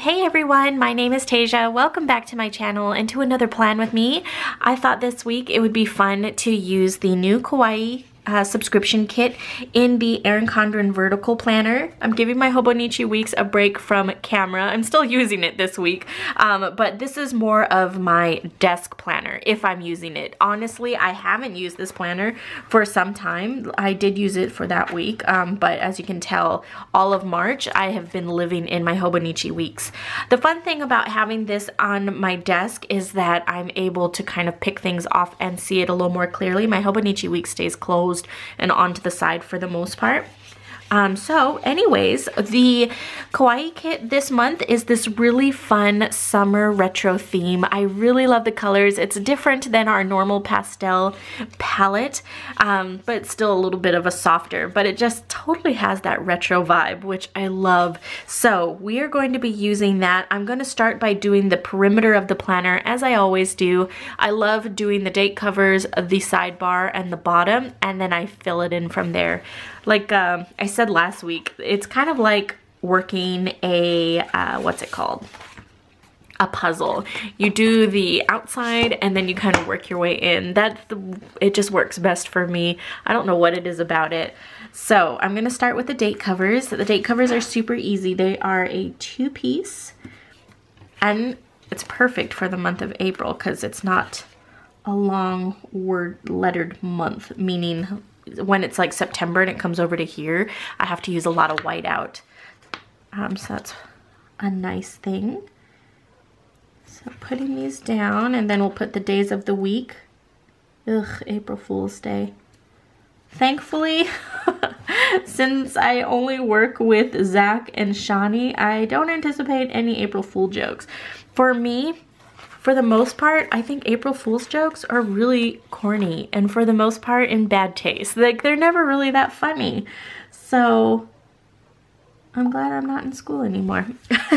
Hey everyone, my name is Tasia. Welcome back to my channel and to another plan with me. I thought this week it would be fun to use the new Kawaii subscription kit in the Erin Condren vertical planner. I'm giving my Hobonichi weeks a break from camera. I'm still using it this week, but this is more of my desk planner if I'm using it. Honestly, I haven't used this planner for some time. I did use it for that week, but as you can tell, all of March I have been living in my Hobonichi weeks. The fun thing about having this on my desk is that I'm able to kind of pick things off and see it a little more clearly. My Hobonichi week stays closed and onto the side for the most part. So anyways, the Kawaii Kit this month is this really fun summer retro theme. I really love the colors. It's different than our normal pastel palette, but it's still a little bit of a softer, but it just totally has that retro vibe, which I love. So we are going to be using that. I'm going to start by doing the perimeter of the planner as I always do. I love doing the date covers, the sidebar, and the bottom, and then I fill it in from there. Like I said last week, it's kind of like working a, what's it called? A puzzle. You do the outside and then you kind of work your way in. It just works best for me. I don't know what it is about it. So I'm gonna start with the date covers. The date covers are super easy. They are a 2-piece and it's perfect for the month of April because it's not a long lettered month, meaning when it's like September and it comes over to here, I have to use a lot of white out. So that's a nice thing. So putting these down, and then we'll put the days of the week. Ugh, April Fool's Day. Thankfully, since I only work with Zach and Shani, I don't anticipate any April Fool jokes. For me, for the most part, I think April Fool's jokes are really corny and for the most part in bad taste. Like, they're never really that funny. So I'm glad I'm not in school anymore.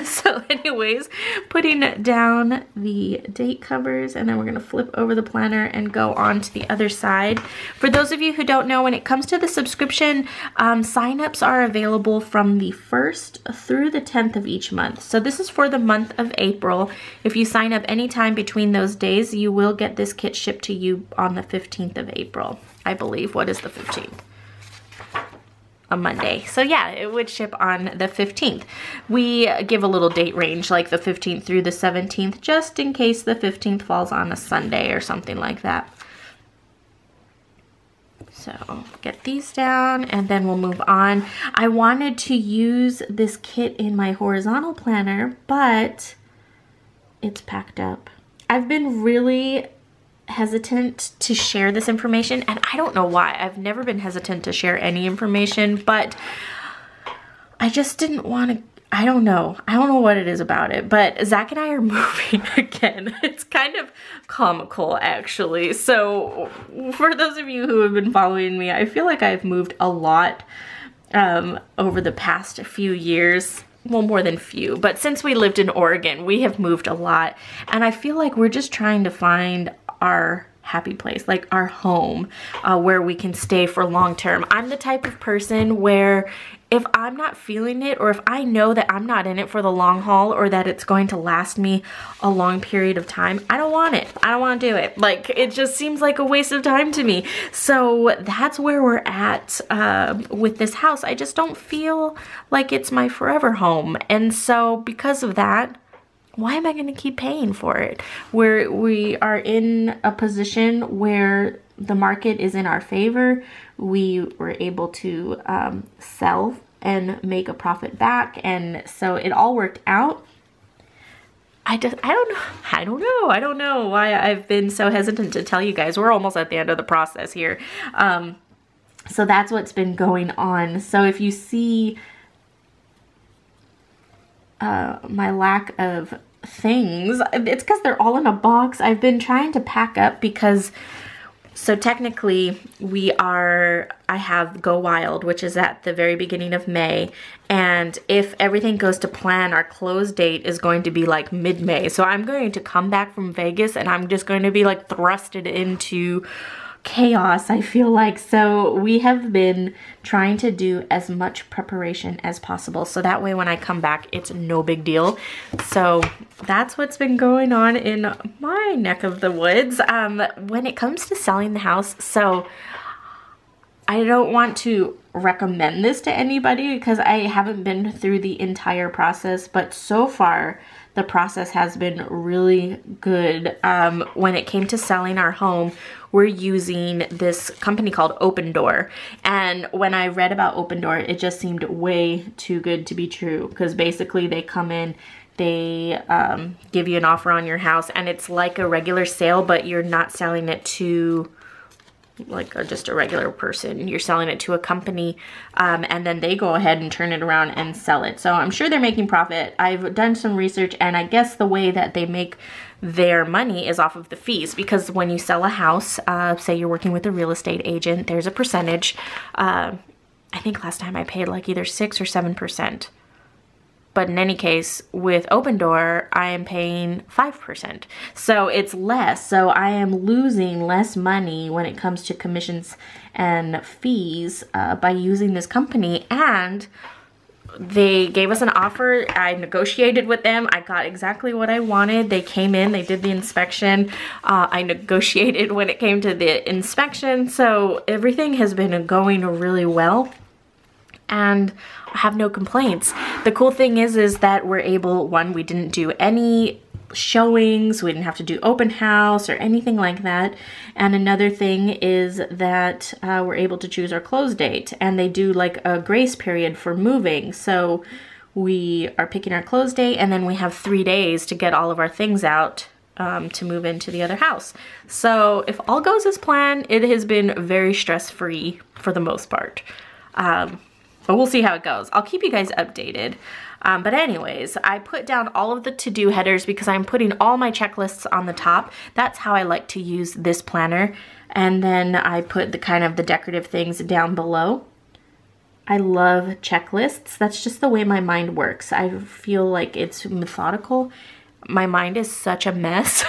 So anyways, putting down the date covers, and then we're gonna flip over the planner and go on to the other side. For those of you who don't know, when it comes to the subscription, signups are available from the 1st through the 10th of each month. So this is for the month of April. If you sign up anytime between those days, you will get this kit shipped to you on the 15th of April, I believe. What is the 15th? A Monday. So yeah, it would ship on the 15th. We give a little date range like the 15th through the 17th just in case the 15th falls on a Sunday or something like that. So get these down and then we'll move on. I wanted to use this kit in my horizontal planner, but it's packed up. I've been really hesitant to share this information, and I don't know why. I've never been hesitant to share any information, but I just didn't want to. I don't know what it is about it, but Zach and I are moving again. It's kind of comical, actually. So for those of you who have been following me, I feel like I've moved a lot over the past few years. Well, more than few, but since we lived in Oregon, we have moved a lot, and I feel like we're just trying to find our happy place, like our home, where we can stay for long term. I'm the type of person where if I'm not feeling it, or if I know that I'm not in it for the long haul, or that it's going to last me a long period of time, I don't want it. I don't want to do it. Like, it just seems like a waste of time to me. So that's where we're at with this house. I just don't feel like it's my forever home. And so because of that, why am I going to keep paying for it? We are in a position where the market is in our favor. We were able to sell and make a profit back, and so it all worked out. I don't know why I've been so hesitant to tell you guys. We're almost at the end of the process here. So that's what's been going on. So if you see my lack of things, it's because they're all in a box. I've been trying to pack up because, so technically I have Go Wild, which is at the very beginning of May, and if everything goes to plan, our close date is going to be like mid-May. So I'm going to come back from Vegas and I'm just going to be like thrusted into chaos, I feel like. So we have been trying to do as much preparation as possible, so that way when I come back it's no big deal. So that's what's been going on in my neck of the woods when it comes to selling the house. So I don't want to recommend this to anybody because I haven't been through the entire process, but so far the process has been really good. When it came to selling our home, we're using this company called Open Door. And when I read about Open Door, it just seemed way too good to be true, because basically they come in, they give you an offer on your house, and it's like a regular sale, but you're not selling it to like just a regular person. You're selling it to a company, and then they go ahead and turn it around and sell it. So I'm sure they're making profit. I've done some research, and I guess the way that they make their money is off of the fees, because when you sell a house, say you're working with a real estate agent, there's a percentage. I think last time I paid like either 6 or 7%. But in any case, with Open Door, I am paying 5%. So it's less. So I am losing less money when it comes to commissions and fees by using this company. And they gave us an offer. I negotiated with them. I got exactly what I wanted. They came in, they did the inspection. I negotiated when it came to the inspection. So everything has been going really well, and I have no complaints. The cool thing is that we're able, one, we didn't do any showings, we didn't have to do open house or anything like that. And another thing is that we're able to choose our close date, and they do like a grace period for moving. So we are picking our close date, and then we have 3 days to get all of our things out to move into the other house. So if all goes as planned, it has been very stress-free for the most part. But we'll see how it goes. I'll keep you guys updated. But anyways, I put down all of the to-do headers because I'm putting all my checklists on the top. That's how I like to use this planner. And then I put the kind of the decorative things down below. I love checklists. That's just the way my mind works. I feel like it's methodical. My mind is such a mess.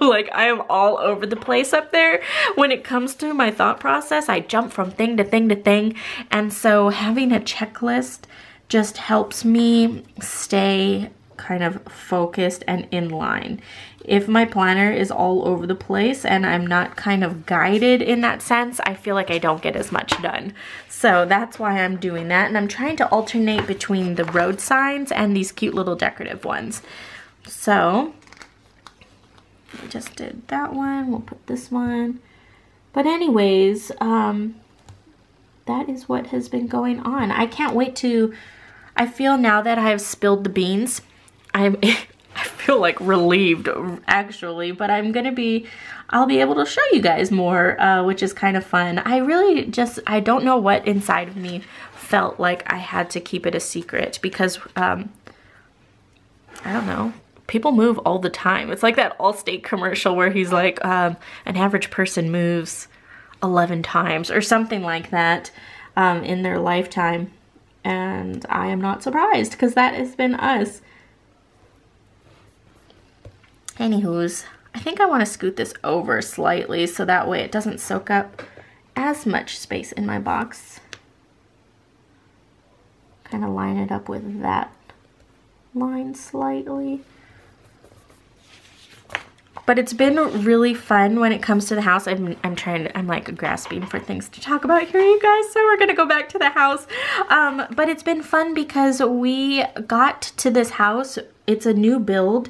Like, I am all over the place up there. When it comes to my thought process, I jump from thing to thing to thing. And so having a checklist just helps me stay kind of focused and in line. If my planner is all over the place and I'm not kind of guided in that sense, I feel like I don't get as much done. So that's why I'm doing that. And I'm trying to alternate between the road signs and these cute little decorative ones. So I just did that one. We'll put this one. But anyways, that is what has been going on. I can't wait to, I feel now that I have spilled the beans, I feel like relieved actually, but I'll be able to show you guys more, which is kind of fun. I don't know what inside of me felt like I had to keep it a secret, because I don't know. People move all the time. It's like that Allstate commercial where he's like, an average person moves 11 times or something like that in their lifetime. And I am not surprised, because that has been us. Anywho's, I think I want to scoot this over slightly so that way it doesn't soak up as much space in my box. Kind of line it up with that line slightly. But it's been really fun when it comes to the house. I'm like grasping for things to talk about here, you guys, so we're gonna go back to the house. But it's been fun because we got to this house. It's a new build,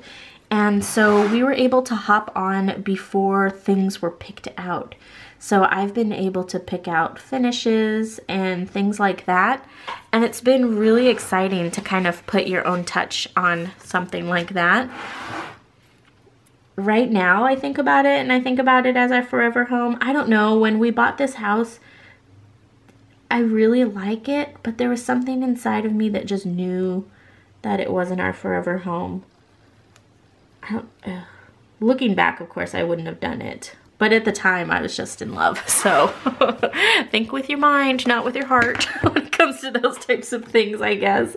and so we were able to hop on before things were picked out. So I've been able to pick out finishes and things like that. And it's been really exciting to kind of put your own touch on something like that. Right now I think about it, and I think about it as our forever home. I don't know, when we bought this house, I really like it, but there was something inside of me that just knew that it wasn't our forever home. Looking back, of course, I wouldn't have done it. But at the time, I was just in love. So think with your mind, not with your heart when it comes to those types of things, I guess.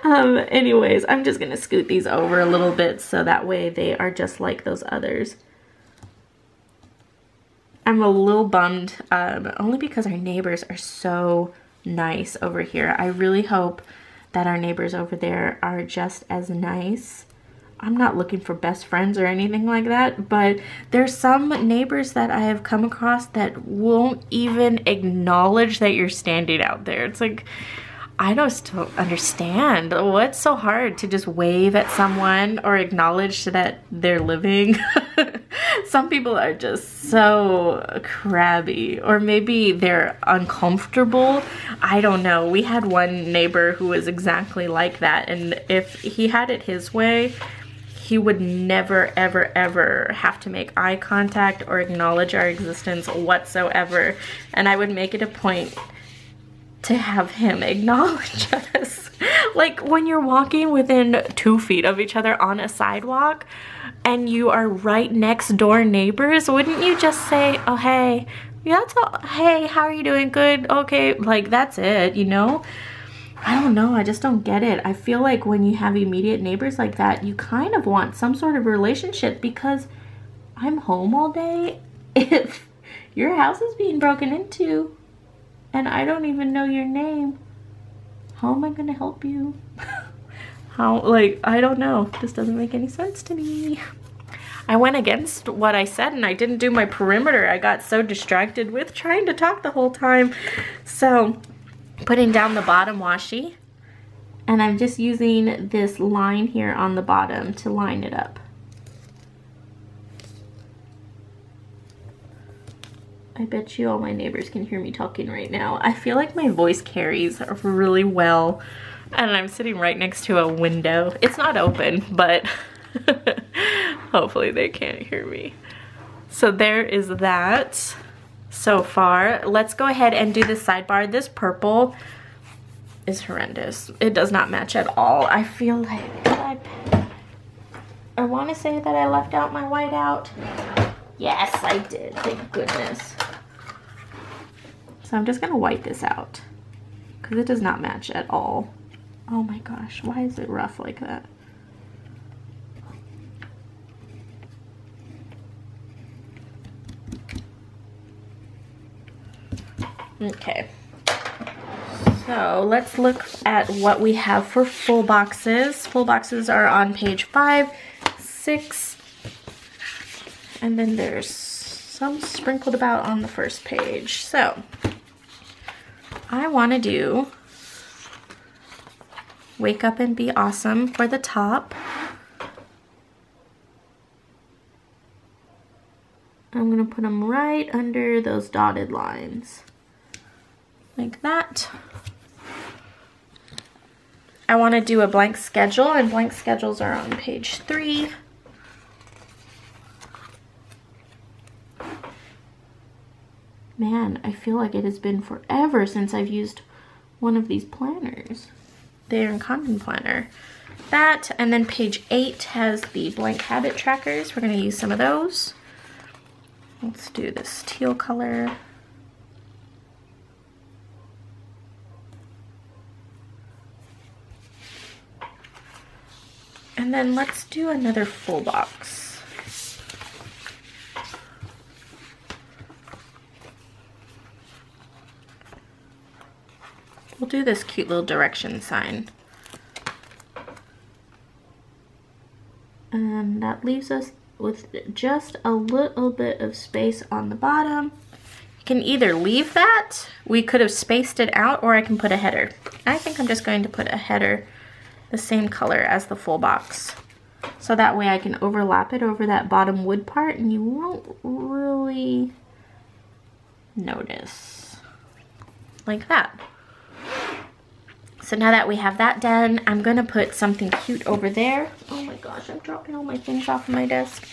Anyways, I'm just going to scoot these over a little bit so that way they are just like those others. I'm a little bummed, only because our neighbors are so nice over here. I really hope that our neighbors over there are just as nice. I'm not looking for best friends or anything like that, but there's some neighbors that I have come across that won't even acknowledge that you're standing out there. It's like, I don't understand. What's so hard to just wave at someone or acknowledge that they're living? Some people are just so crabby, or maybe they're uncomfortable. I don't know. We had one neighbor who was exactly like that, and if he had it his way, he would never, ever, ever have to make eye contact or acknowledge our existence whatsoever. And I would make it a point to have him acknowledge us. Like when you're walking within 2 feet of each other on a sidewalk and you are right next door neighbors, wouldn't you just say, oh, hey, yeah, that's all, hey, how are you doing? Good, okay, like that's it, you know? I don't know, I just don't get it. I feel like when you have immediate neighbors like that, you kind of want some sort of relationship, because I'm home all day. If your house is being broken into and I don't even know your name, how am I gonna help you? How, like, I don't know. This doesn't make any sense to me. I went against what I said and I didn't do my perimeter. I got so distracted with trying to talk the whole time. So, putting down the bottom washi, and I'm just using this line here on the bottom to line it up. I bet you all my neighbors can hear me talking right now. I feel like my voice carries really well, and I'm sitting right next to a window. It's not open, but hopefully they can't hear me. So there is that so far. Let's go ahead and do the sidebar. This purple is horrendous. It does not match at all. I feel like I want to say that I left out my white out. Yes, I did. Thank goodness. So I'm just going to wipe this out because it does not match at all. Oh my gosh, why is it rough like that? Okay. So let's look at what we have for full boxes. Full boxes are on page 5, 6, and then there's some sprinkled about on the first page. So I want to do Wake Up and Be Awesome for the top. I'm going to put them right under those dotted lines. Like that. I want to do a blank schedule, and blank schedules are on page 3. Man, I feel like it has been forever since I've used one of these planners. The Erin Condren planner. That, and then page 8 has the blank habit trackers. We're going to use some of those. Let's do this teal color. And then let's do another full box. We'll do this cute little direction sign. And that leaves us with just a little bit of space on the bottom. You can either leave that, we could have spaced it out, or I can put a header. I think I'm just going to put a header the same color as the full box. So that way I can overlap it over that bottom wood part and you won't really notice. Like that. So now that we have that done, I'm gonna put something cute over there. Oh my gosh, I'm dropping all my things off of my desk.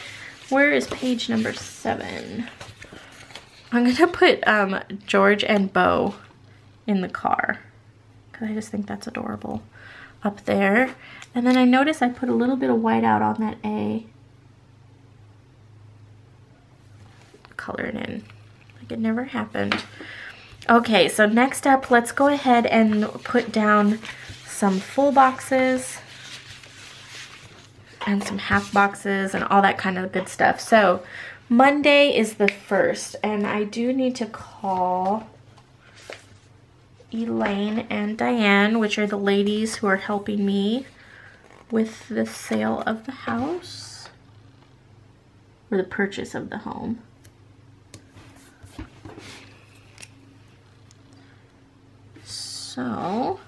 Where is page number 7? I'm gonna put George and Bo in the car, because I just think that's adorable up there. And then I noticed I put a little bit of white out on that A. Color it in like it never happened. Okay, so next up, let's go ahead and put down some full boxes and some half boxes and all that kind of good stuff. So Monday is the first, and I do need to call Elaine and Diane, which are the ladies who are helping me with the sale of the house, or the purchase of the home. So,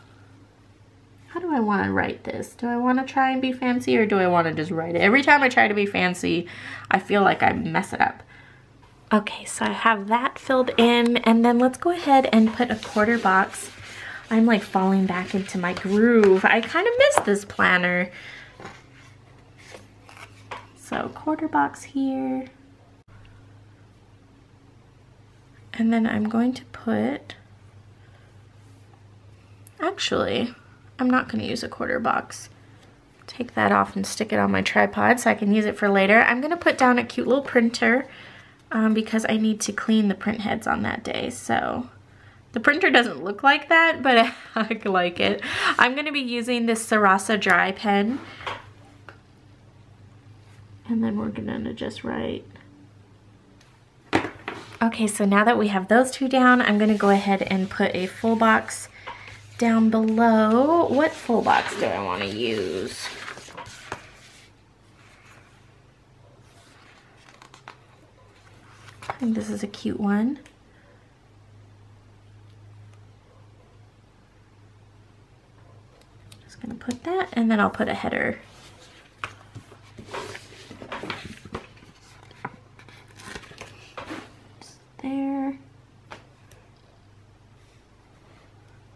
how do I want to write this? Do I want to try and be fancy, or do I want to just write it? Every time I try to be fancy, I feel like I mess it up. Okay, so I have that filled in, and then let's go ahead and put a quarter box. I'm like falling back into my groove. I kind of miss this planner. So quarter box here. And then I'm going to put, actually, I'm not going to use a quarter box. Take that off and stick it on my tripod so I can use it for later. I'm going to put down a cute little printer because I need to clean the print heads on that day. So the printer doesn't look like that, but I like it. I'm going to be using this Sarasa dry pen. And then we're going to just write. Okay, so now that we have those two down, I'm going to go ahead and put a full box down below. What full box do I want to use? I think this is a cute one. Just gonna put that, and then I'll put a header. Just there.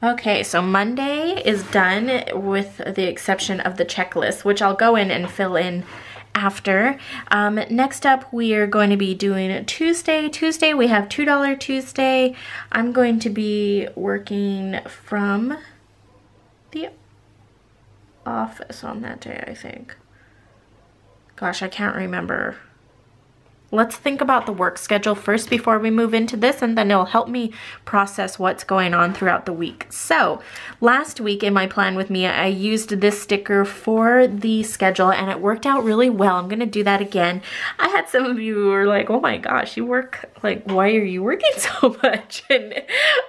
Okay, so Monday is done with the exception of the checklist, which I'll go in and fill in after. Next up, we are going to be doing Tuesday. Tuesday, we have $2 Tuesday. I'm going to be working from the office on that day, I think. Gosh, I can't remember. Let's think about the work schedule first before we move into this, and then it'll help me process what's going on throughout the week. So last week in my plan with me, I used this sticker for the schedule and it worked out really well. I'm gonna do that again. I had some of you who were like, oh my gosh, you work, like, why are you working so much? And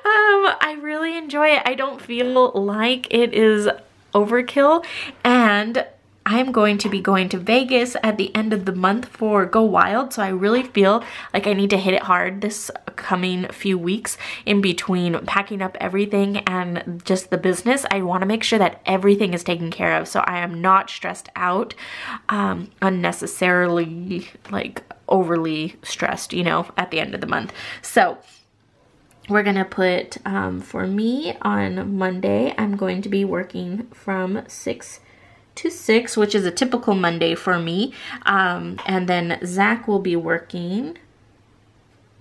I really enjoy it. I don't feel like it is overkill, and I'm going to be going to Vegas at the end of the month for Go Wild, so I really feel like I need to hit it hard this coming few weeks in between packing up everything and just the business. I want to make sure that everything is taken care of so I am not stressed out, unnecessarily, like overly stressed, you know, at the end of the month. So we're gonna put, for me on Monday, I'm going to be working from 6 to 6, which is a typical Monday for me. And then Zach will be working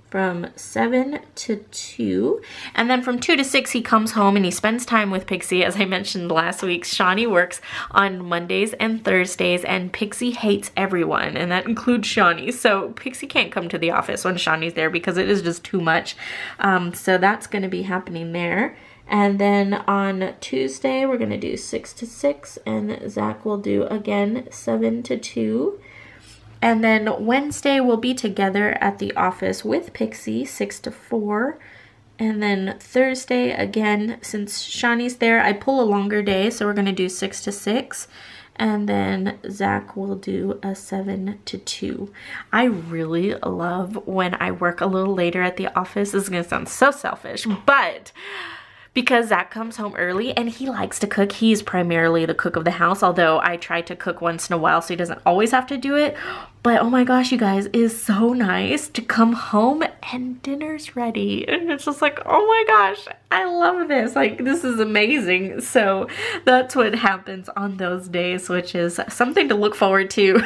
from 7 to 2. And then from 2 to 6, he comes home and he spends time with Pixie. As I mentioned last week, Shawnee works on Mondays and Thursdays, and Pixie hates everyone, and that includes Shawnee. So Pixie can't come to the office when Shawnee's there because it is just too much. So that's gonna be happening there. And then on Tuesday, we're gonna do 6 to 6, and Zach will do again 7 to 2. And then Wednesday, we'll be together at the office with Pixie, 6 to 4. And then Thursday, again, since Shawnee's there, I pull a longer day, so we're gonna do 6 to 6. And then Zach will do a 7 to 2. I really love when I work a little later at the office. This is gonna sound so selfish, but because Zach comes home early and he likes to cook. He's primarily the cook of the house, although I try to cook once in a while so he doesn't always have to do it. But oh my gosh, you guys, it is so nice to come home and dinner's ready. And it's just like, oh my gosh, I love this. Like, this is amazing. So that's what happens on those days, which is something to look forward to.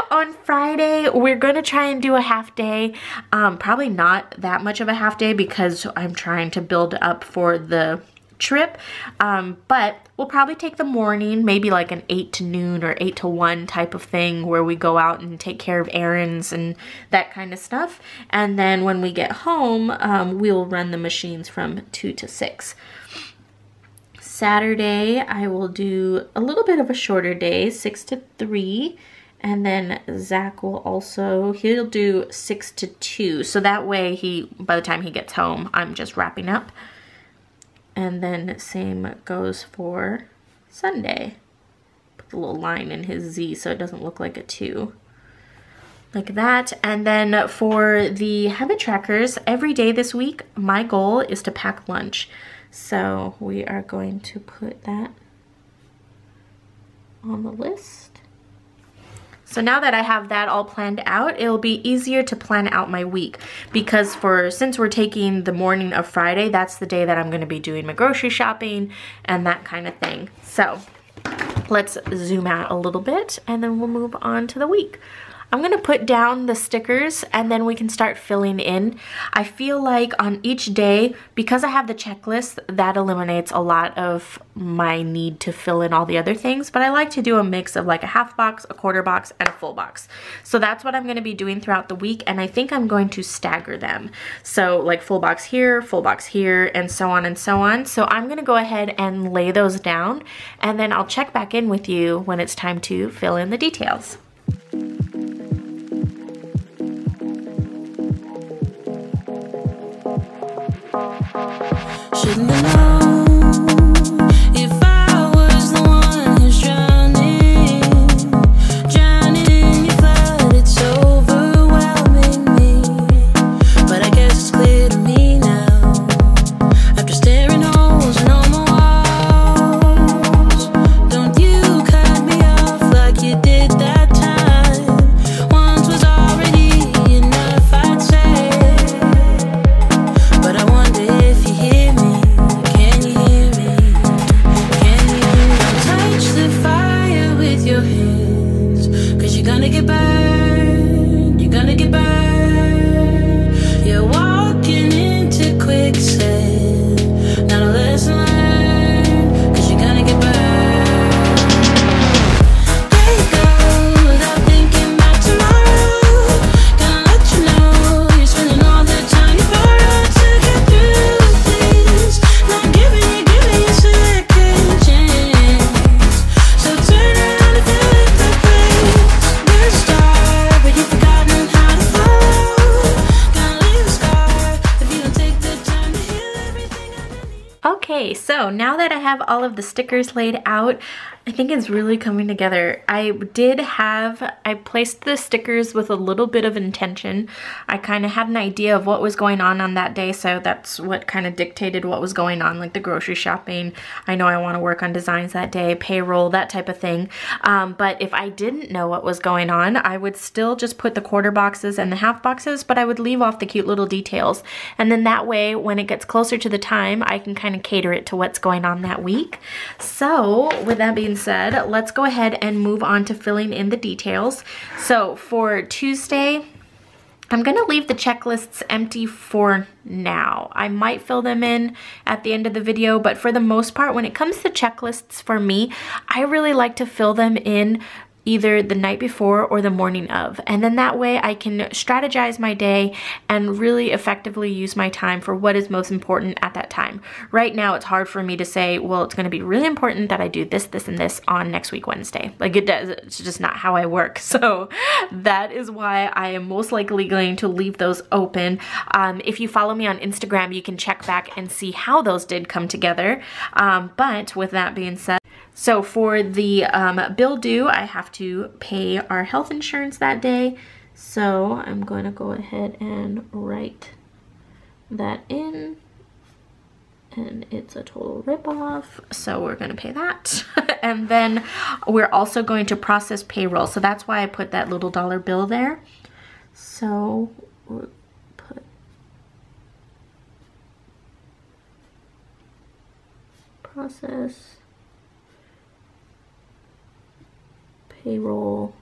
On Friday, we're gonna try and do a half day. Probably not that much of a half day because I'm trying to build up for the trip, but we'll probably take the morning, maybe like an 8 to noon or 8 to 1 type of thing where we go out and take care of errands and that kind of stuff. And then when we get home, we'll run the machines from 2 to 6. Saturday, I will do a little bit of a shorter day, 6 to 3. And then Zach will also, he'll do 6 to 2. So that way by the time he gets home, I'm just wrapping up. And then same goes for Sunday. Put the little line in his Z so it doesn't look like a 2. Like that. And then for the habit trackers, every day this week, my goal is to pack lunch. So we are going to put that on the list. So now that I have that all planned out, it'll be easier to plan out my week because since we're taking the morning of Friday, that's the day that I'm going to be doing my grocery shopping and that kind of thing. So let's zoom out a little bit and then we'll move on to the week. I'm going to put down the stickers and then we can start filling in. I feel like on each day, because I have the checklist, that eliminates a lot of my need to fill in all the other things, but I like to do a mix of like a half box, a quarter box, and a full box. So that's what I'm going to be doing throughout the week, and I think I'm going to stagger them. So like full box here, and so on and so on. So I'm going to go ahead and lay those down, and then I'll check back in with you when it's time to fill in the details. Shouldn't have known if I was the one who's drowning in your flood. It's overwhelming me, but I guess it's clear to me now. After staring holes in all my walls, don't you cut me off like you did that time. Once was already enough, I'd say, but I wonder if you hear me. Okay, so now that I have all of the stickers laid out, I think it's really coming together. I placed the stickers with a little bit of intention. I kind of had an idea of what was going on that day, so that's what kind of dictated what was going on, like the grocery shopping. I know I want to work on designs that day, payroll, that type of thing. But if I didn't know what was going on, I would still just put the quarter boxes and the half boxes, but I would leave off the cute little details. And then that way, when it gets closer to the time, I can kind of cater it to what's going on that week. So with that being said, let's go ahead and move on to filling in the details. So for Tuesday, I'm gonna leave the checklists empty for now. I might fill them in at the end of the video, but for the most part, when it comes to checklists for me, I really like to fill them in either the night before or the morning of. And then that way I can strategize my day and really effectively use my time for what is most important at that time. Right now, it's hard for me to say, well, it's gonna be really important that I do this, this, and this on next week, Wednesday. Like it's just not how I work. So that is why I am most likely going to leave those open. If you follow me on Instagram, you can check back and see how those did come together. But with that being said, so for the bill due, I have to pay our health insurance that day. So I'm going to go ahead and write that in. And it's a total ripoff. So we're going to pay that. And then we're also going to process payroll. So that's why I put that little dollar bill there. So we'll put process payroll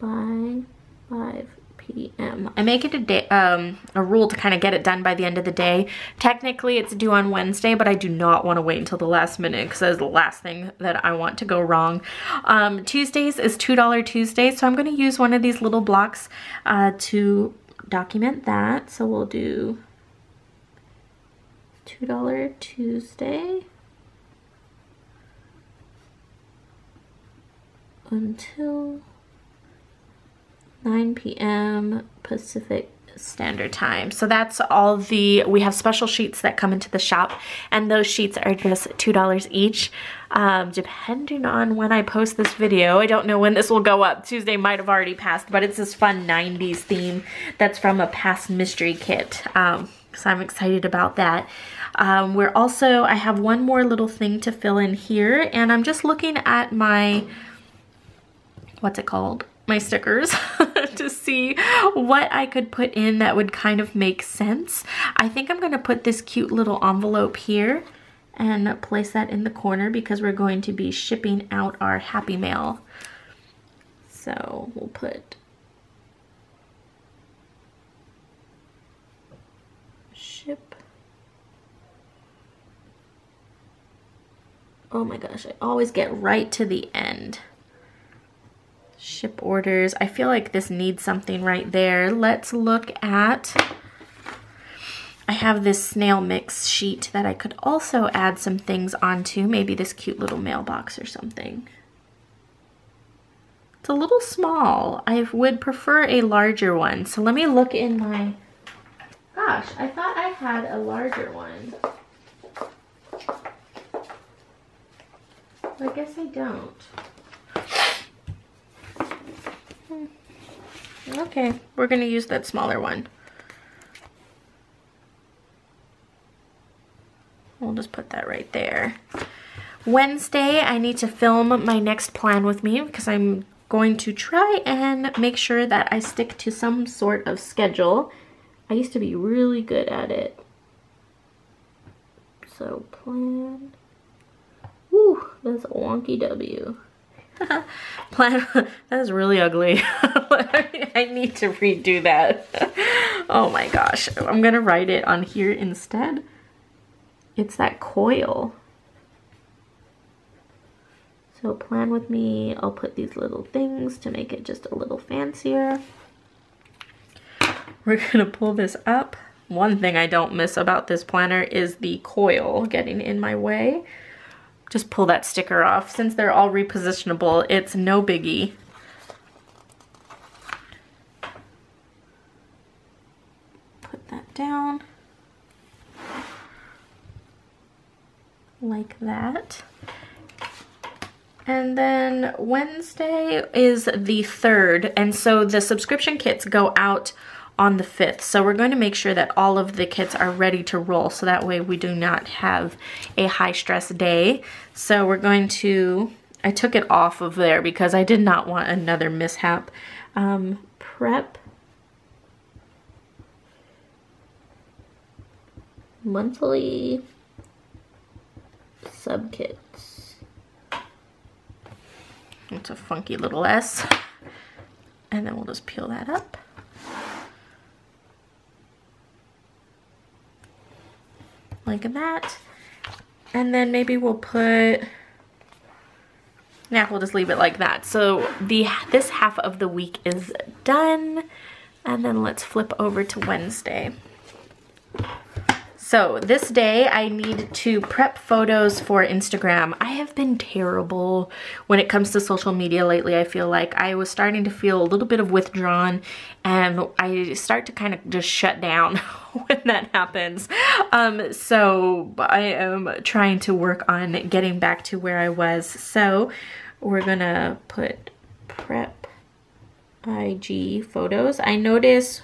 by 5 p.m. I make it a rule to kind of get it done by the end of the day. Technically, it's due on Wednesday, but I do not want to wait until the last minute because that's the last thing that I want to go wrong. Tuesdays is $2 Tuesday, so I'm going to use one of these little blocks to document that. So we'll do $2 Tuesday. until 9 p.m. Pacific Standard Time. So that's all we have special sheets that come into the shop, and those sheets are just $2 each. Depending on when I post this video, I don't know when this will go up. Tuesday might have already passed, but it's this fun 90s theme that's from a past mystery kit. So I'm excited about that. I have one more little thing to fill in here, and I'm just looking at my, what's it called? My stickers to see what I could put in that would kind of make sense. I think I'm going to put this cute little envelope here and place that in the corner because we're going to be shipping out our Happy Mail. So we'll put ship. Oh my gosh, I always get right to the end. Ship orders. I feel like this needs something right there. Let's look at, I have this snail mix sheet that I could also add some things onto. Maybe this cute little mailbox or something. It's a little small. I would prefer a larger one. So let me look in my, gosh, I thought I had a larger one. I guess I don't. Okay, we're gonna use that smaller one. We'll just put that right there. Wednesday, I need to film my next plan with me because I'm going to try and make sure that I stick to some sort of schedule. I used to be really good at it. So plan. Woo, that's a wonky W. Plan. That is really ugly. I need to redo that. Oh my gosh. I'm gonna write it on here instead. It's that coil. So plan with me. I'll put these little things to make it just a little fancier. We're gonna pull this up. One thing I don't miss about this planner is the coil getting in my way. Just pull that sticker off. Since they're all repositionable, it's no biggie. Put that down. Like that. And then Wednesday is the 3rd, and so the subscription kits go out on the 5th. So we're going to make sure that all of the kits are ready to roll so that way we do not have a high stress day. So we're going to, I took it off of there because I did not want another mishap. Prep monthly sub kits. It's a funky little S. And then we'll just peel that up. Like that. And then maybe we'll put, yeah, we'll just leave it like that. So this half of the week is done. And then let's flip over to Wednesday. So this day I need to prep photos for Instagram. I have been terrible when it comes to social media lately. I feel like I was starting to feel a little bit of withdrawn, and I start to kind of just shut down when that happens. So I am trying to work on getting back to where I was. So we're gonna put prep IG photos. I notice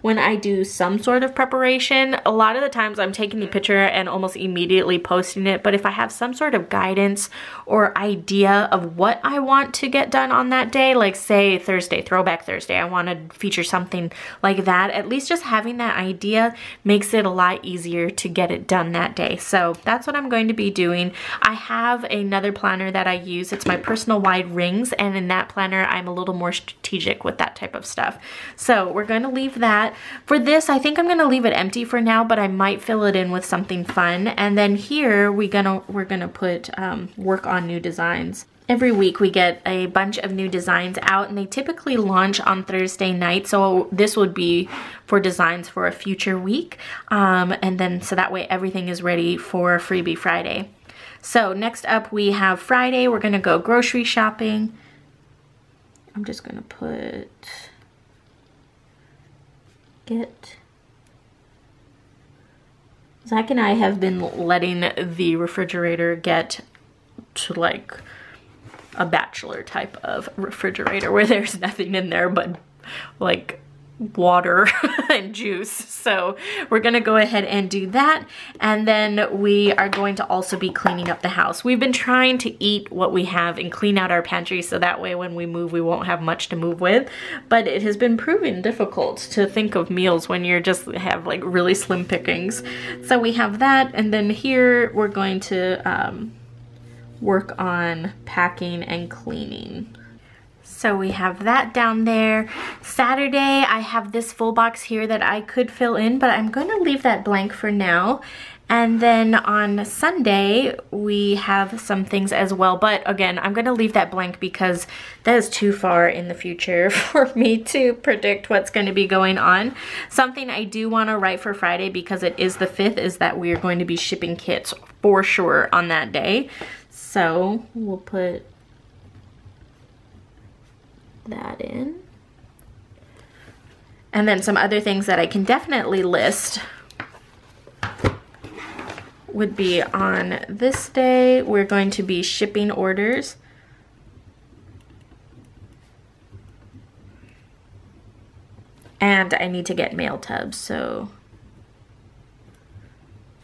when I do some sort of preparation, a lot of the times I'm taking the picture and almost immediately posting it. But if I have some sort of guidance or idea of what I want to get done on that day, like say Thursday, Throwback Thursday, I want to feature something like that, at least just having that idea makes it a lot easier to get it done that day. So that's what I'm going to be doing. I have another planner that I use. It's my personal wide rings, and in that planner I'm a little more strategic with that type of stuff. So we're going to leave that. For this, I think I'm gonna leave it empty for now, but I might fill it in with something fun. And then here we're gonna put work on new designs. Every week we get a bunch of new designs out, and they typically launch on Thursday night. So this would be for designs for a future week. And then so that way everything is ready for Freebie Friday. So next up we have Friday. We're gonna go grocery shopping. I'm just gonna put get. Zach and I have been letting the refrigerator get to like a bachelor type of refrigerator where there's nothing in there but like water and juice. So we're gonna go ahead and do that, and then we are going to also be cleaning up the house. We've been trying to eat what we have and clean out our pantry so that way when we move we won't have much to move with, but it has been proving difficult to think of meals when you're just have like really slim pickings. So we have that, and then here we're going to work on packing and cleaning. So we have that down there. Saturday, I have this full box here that I could fill in, but I'm going to leave that blank for now. And then on Sunday, we have some things as well. But again, I'm going to leave that blank because that is too far in the future for me to predict what's going to be going on. Something I do want to write for Friday, because it is the 5th, is that we are going to be shipping kits for sure on that day. So we'll put that in. And then some other things that I can definitely list would be on this day, we're going to be shipping orders. And I need to get mail tubs, so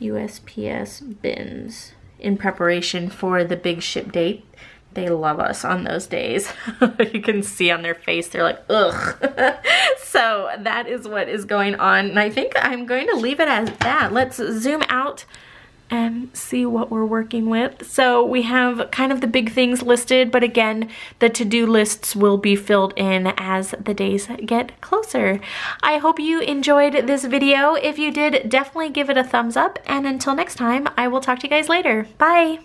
USPS bins in preparation for the big ship date. They love us on those days. You can see on their face, they're like, ugh. So that is what is going on. And I think I'm going to leave it as that. Let's zoom out and see what we're working with. So we have kind of the big things listed, but again, the to-do lists will be filled in as the days get closer. I hope you enjoyed this video. If you did, definitely give it a thumbs up. And until next time, I will talk to you guys later. Bye.